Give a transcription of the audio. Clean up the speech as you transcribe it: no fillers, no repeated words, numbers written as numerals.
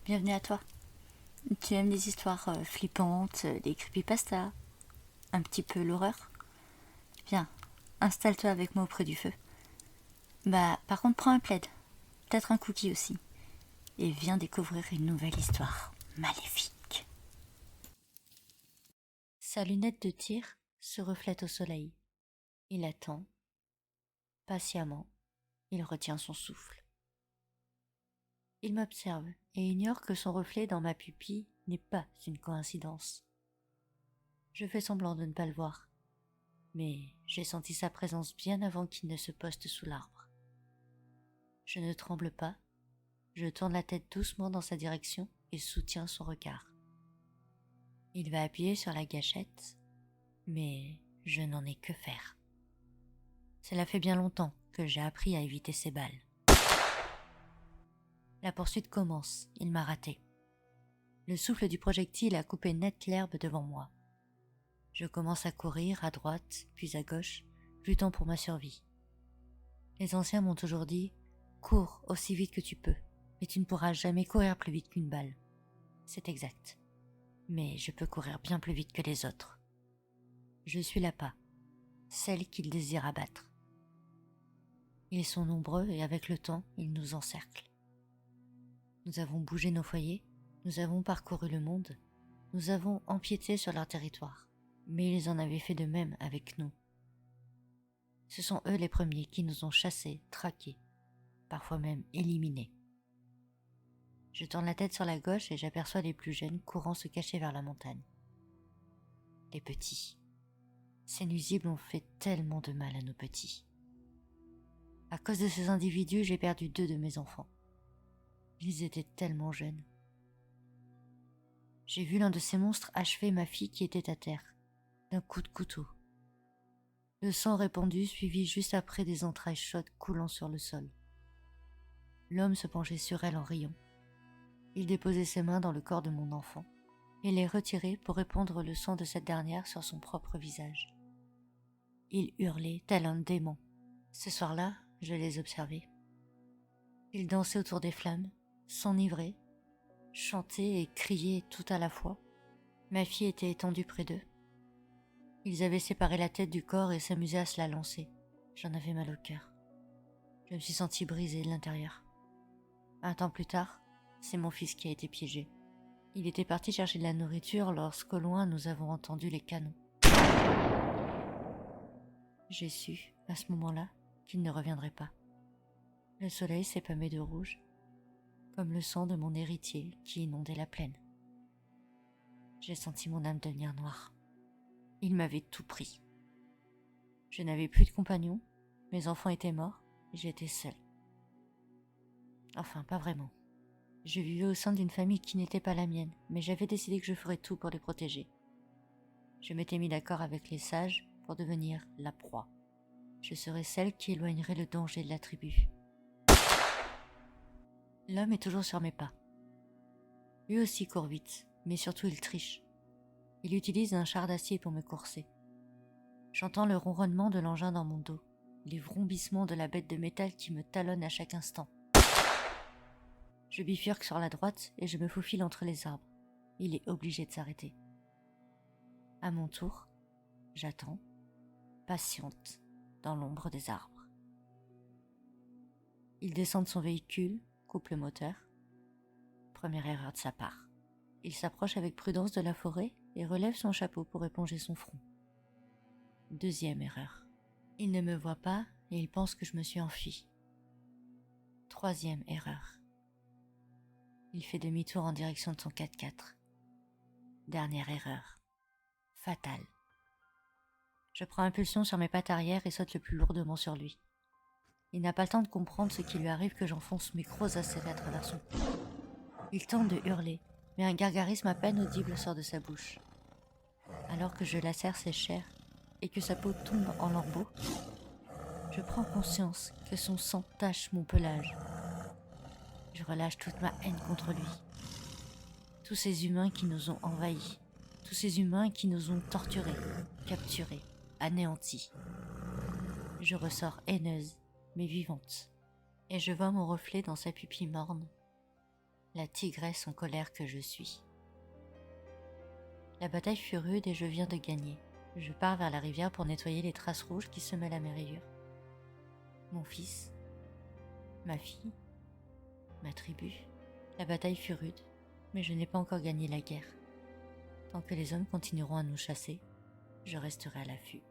bienvenue à toi. Tu aimes les histoires flippantes, les creepypastas, un petit peu l'horreur? Viens, installe-toi avec moi auprès du feu. Par contre, prends un plaid, peut-être un cookie aussi, et viens découvrir une nouvelle histoire maléfique. Sa lunette de tir se reflète au soleil. Il attend. Patiemment, il retient son souffle. Il m'observe et ignore que son reflet dans ma pupille n'est pas une coïncidence. Je fais semblant de ne pas le voir, mais j'ai senti sa présence bien avant qu'il ne se poste sous l'arbre. Je ne tremble pas, je tourne la tête doucement dans sa direction et soutiens son regard. Il va appuyer sur la gâchette, mais je n'en ai que faire. Cela fait bien longtemps que j'ai appris à éviter ces balles. La poursuite commence, il m'a raté. Le souffle du projectile a coupé net l'herbe devant moi. Je commence à courir à droite, puis à gauche, luttant pour ma survie. Les anciens m'ont toujours dit « Cours aussi vite que tu peux, mais tu ne pourras jamais courir plus vite qu'une balle. » C'est exact. Mais je peux courir bien plus vite que les autres. Je suis l'appât, celle qu'ils désirent abattre. Ils sont nombreux et avec le temps, ils nous encerclent. Nous avons bougé nos foyers, nous avons parcouru le monde, nous avons empiété sur leur territoire, mais ils en avaient fait de même avec nous. Ce sont eux les premiers qui nous ont chassés, traqués, parfois même éliminés. Je tourne la tête sur la gauche et j'aperçois les plus jeunes courant se cacher vers la montagne. Les petits. Ces nuisibles ont fait tellement de mal à nos petits. À cause de ces individus, j'ai perdu 2 de mes enfants. Ils étaient tellement jeunes. J'ai vu l'un de ces monstres achever ma fille qui était à terre, d'un coup de couteau. Le sang répandu suivi juste après des entrailles chaudes coulant sur le sol. L'homme se penchait sur elle en riant. Il déposait ses mains dans le corps de mon enfant et les retirait pour répandre le sang de cette dernière sur son propre visage. Il hurlait tel un démon. Ce soir-là, je les observais. Ils dansaient autour des flammes, s'enivraient, chantaient et criaient tout à la fois. Ma fille était étendue près d'eux. Ils avaient séparé la tête du corps et s'amusaient à se la lancer. J'en avais mal au cœur. Je me suis sentie brisée de l'intérieur. Un temps plus tard, c'est mon fils qui a été piégé. Il était parti chercher de la nourriture lorsqu'au loin nous avons entendu les canons. J'ai su, à ce moment-là, qu'il ne reviendrait pas. Le soleil s'est pâmé de rouge, comme le sang de mon héritier qui inondait la plaine. J'ai senti mon âme devenir noire. Il m'avait tout pris. Je n'avais plus de compagnon, mes enfants étaient morts, et j'étais seule. Enfin, pas vraiment. Je vivais au sein d'une famille qui n'était pas la mienne, mais j'avais décidé que je ferais tout pour les protéger. Je m'étais mis d'accord avec les sages pour devenir la proie. Je serais celle qui éloignerait le danger de la tribu. L'homme est toujours sur mes pas. Lui aussi court vite, mais surtout il triche. Il utilise un char d'acier pour me courser. J'entends le ronronnement de l'engin dans mon dos, les vrombissements de la bête de métal qui me talonne à chaque instant. Je bifurque sur la droite et je me faufile entre les arbres. Il est obligé de s'arrêter. À mon tour, j'attends, patiente, dans l'ombre des arbres. Il descend de son véhicule, coupe le moteur. Première erreur de sa part. Il s'approche avec prudence de la forêt et relève son chapeau pour éponger son front. Deuxième erreur. Il ne me voit pas et il pense que je me suis enfuie. Troisième erreur. Il fait demi-tour en direction de son 4x4. Dernière erreur. Fatale. Je prends impulsion sur mes pattes arrière et saute le plus lourdement sur lui. Il n'a pas le temps de comprendre ce qui lui arrive que j'enfonce mes gros acérés à travers son cou. Il tente de hurler, mais un gargarisme à peine audible sort de sa bouche. Alors que je lacère ses chairs et que sa peau tombe en lambeaux, je prends conscience que son sang tache mon pelage. Je relâche toute ma haine contre lui. Tous ces humains qui nous ont envahis, tous ces humains qui nous ont torturés, capturés, anéantis. Je ressors haineuse, mais vivante, et je vois mon reflet dans sa pupille morne. la tigresse en colère que je suis. La bataille fut rude et je viens de gagner. Je pars vers la rivière pour nettoyer les traces rouges qui se mêlent à mes rayures. Mon fils, ma fille, ma tribu. La bataille fut rude, mais je n'ai pas encore gagné la guerre. Tant que les hommes continueront à nous chasser, je resterai à l'affût.